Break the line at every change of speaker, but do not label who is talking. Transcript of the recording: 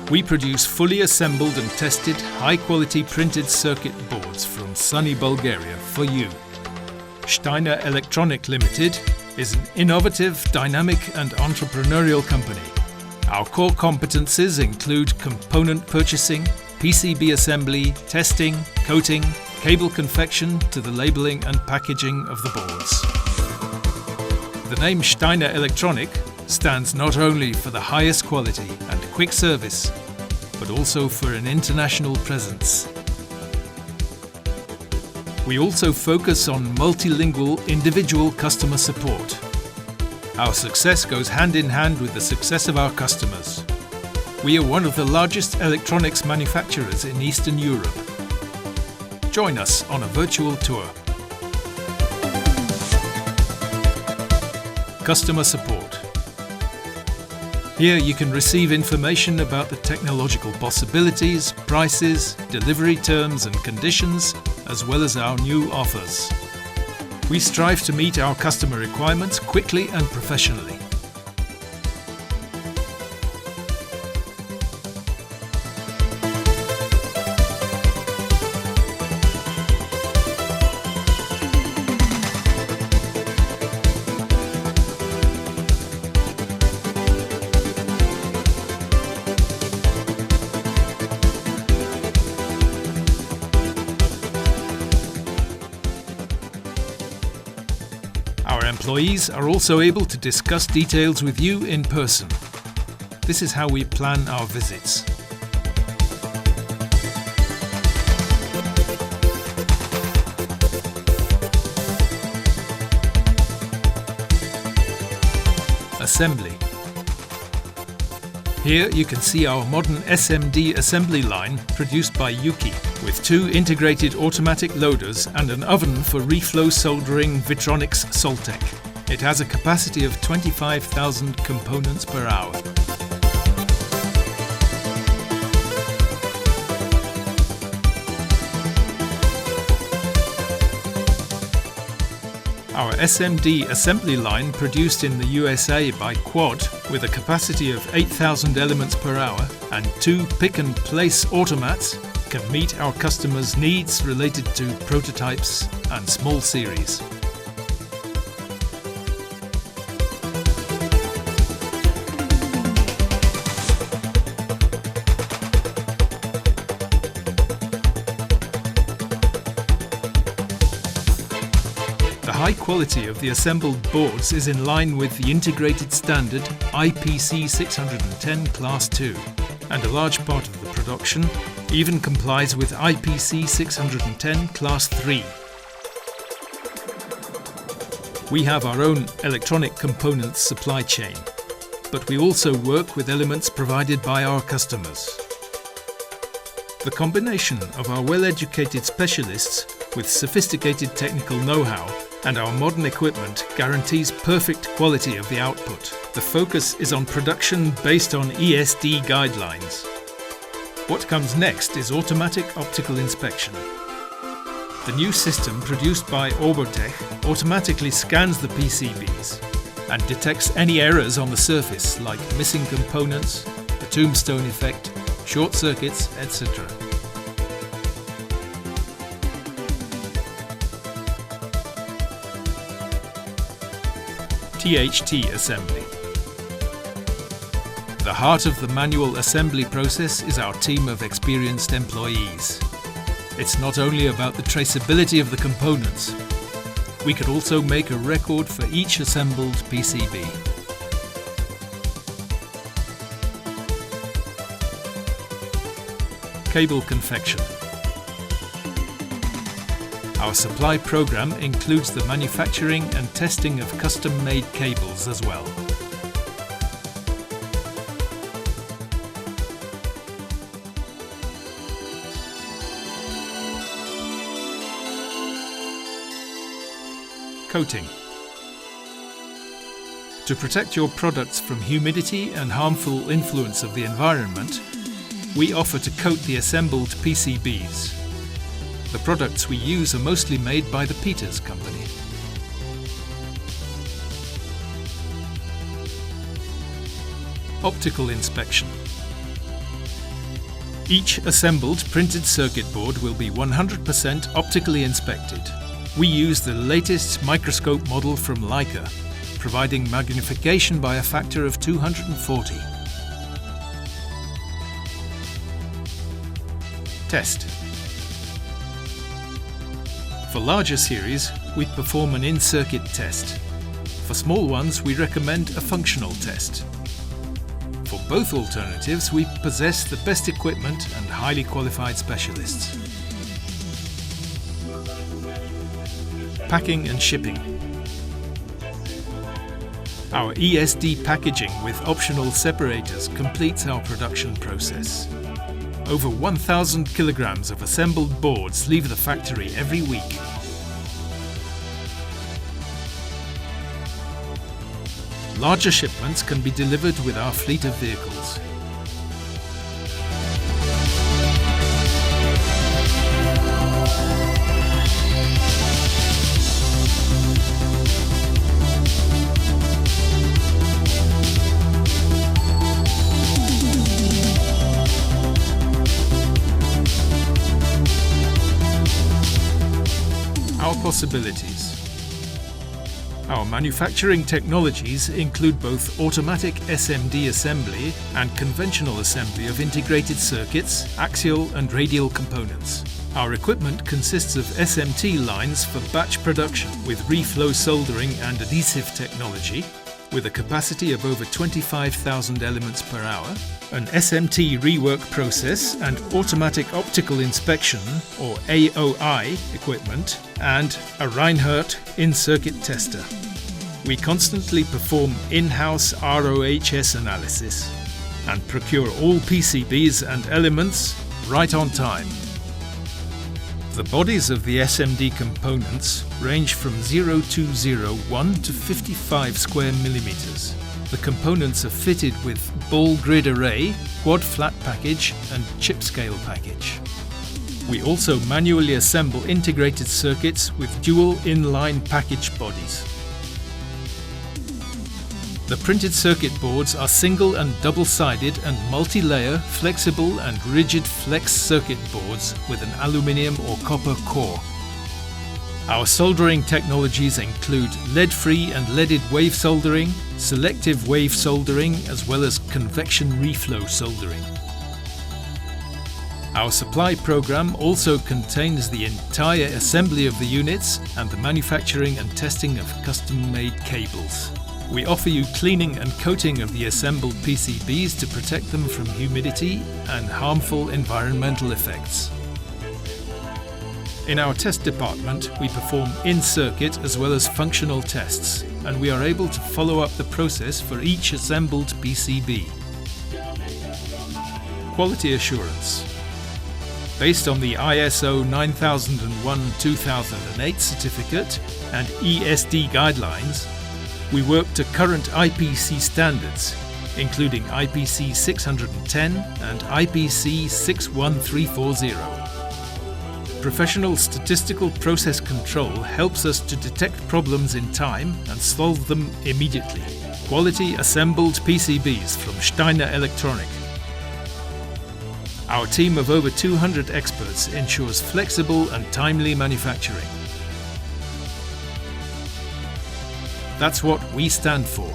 We produce fully assembled and tested high-quality printed circuit boards from sunny Bulgaria for you. Steiner Elektronik Ltd is an innovative, dynamic and entrepreneurial company. Our core competencies include component purchasing, PCB assembly, testing, coating, cable confection to the labeling and packaging of the boards. The name Steiner Elektronik stands not only for the highest quality and quick service, but also for an international presence. We also focus on multilingual individual customer support. Our success goes hand in hand with the success of our customers. We are one of the largest electronics manufacturers in Eastern Europe. Join us on a virtual tour. Customer support. Here you can receive information about the technological possibilities, prices, delivery terms and conditions, as well as our new offers. We strive to meet our customer requirements quickly and professionally. Our employees are also able to discuss details with you in person. This is how we plan our visits. Assembly. Here you can see our modern SMD assembly line produced by Yuki, with 2 integrated automatic loaders and an oven for reflow soldering Vitronics Soltec. It has a capacity of 25,000 components per hour. Our SMD assembly line produced in the USA by Quad with a capacity of 8,000 elements per hour and 2 pick-and-place automats can meet our customers' needs related to prototypes and small series. The high quality of the assembled boards is in line with the integrated standard IPC 610 Class 2, and a large part of the production even complies with IPC 610 Class 3. We have our own electronic components supply chain, but we also work with elements provided by our customers. The combination of our well-educated specialists with sophisticated technical know-how and our modern equipment guarantees perfect quality of the output. The focus is on production based on ESD guidelines. What comes next is automatic optical inspection. The new system produced by Obertech automatically scans the PCBs and detects any errors on the surface like missing components, the tombstone effect, short circuits, etc. THT assembly. The heart of the manual assembly process is our team of experienced employees. It's not only about the traceability of the components. We could also make a record for each assembled PCB. Cable confection. Our supply program includes the manufacturing and testing of custom-made cables as well. Coating. To protect your products from humidity and harmful influence of the environment, we offer to coat the assembled PCBs. The products we use are mostly made by the Peters company. Optical inspection. Each assembled printed circuit board will be 100% optically inspected. We use the latest microscope model from Leica, providing magnification by a factor of 240. Test. For larger series, we perform an in-circuit test. For small ones, we recommend a functional test. For both alternatives, we possess the best equipment and highly qualified specialists. Packing and shipping. Our ESD packaging with optional separators completes our production process. Over 1,000 kilograms of assembled boards leave the factory every week. Larger shipments can be delivered with our fleet of vehicles. Our possibilities. Our manufacturing technologies include both automatic SMD assembly and conventional assembly of integrated circuits, axial and radial components. Our equipment consists of SMT lines for batch production with reflow soldering and adhesive technology, with a capacity of over 25,000 elements per hour, an SMT rework process and automatic optical inspection or AOI equipment, and a Reinhardt in-circuit tester. We constantly perform in-house ROHS analysis and procure all PCBs and elements right on time. The bodies of the SMD components range from 0201 to 55 square millimeters. The components are fitted with ball grid array, quad flat package and chip scale package. We also manually assemble integrated circuits with dual inline package bodies. The printed circuit boards are single and double-sided and multi-layer, flexible and rigid flex circuit boards with an aluminium or copper core. Our soldering technologies include lead-free and leaded wave soldering, selective wave soldering, as well as convection reflow soldering. Our supply program also contains the entire assembly of the units and the manufacturing and testing of custom-made cables. We offer you cleaning and coating of the assembled PCBs to protect them from humidity and harmful environmental effects. In our test department, we perform in-circuit as well as functional tests, and we are able to follow up the process for each assembled PCB. Quality assurance. Based on the ISO 9001-2008 certificate and ESD guidelines, we work to current IPC standards, including IPC 610 and IPC 61340. Professional statistical process control helps us to detect problems in time and solve them immediately. Quality assembled PCBs from Steiner Elektronik. Our team of over 200 experts ensures flexible and timely manufacturing. That's what we stand for.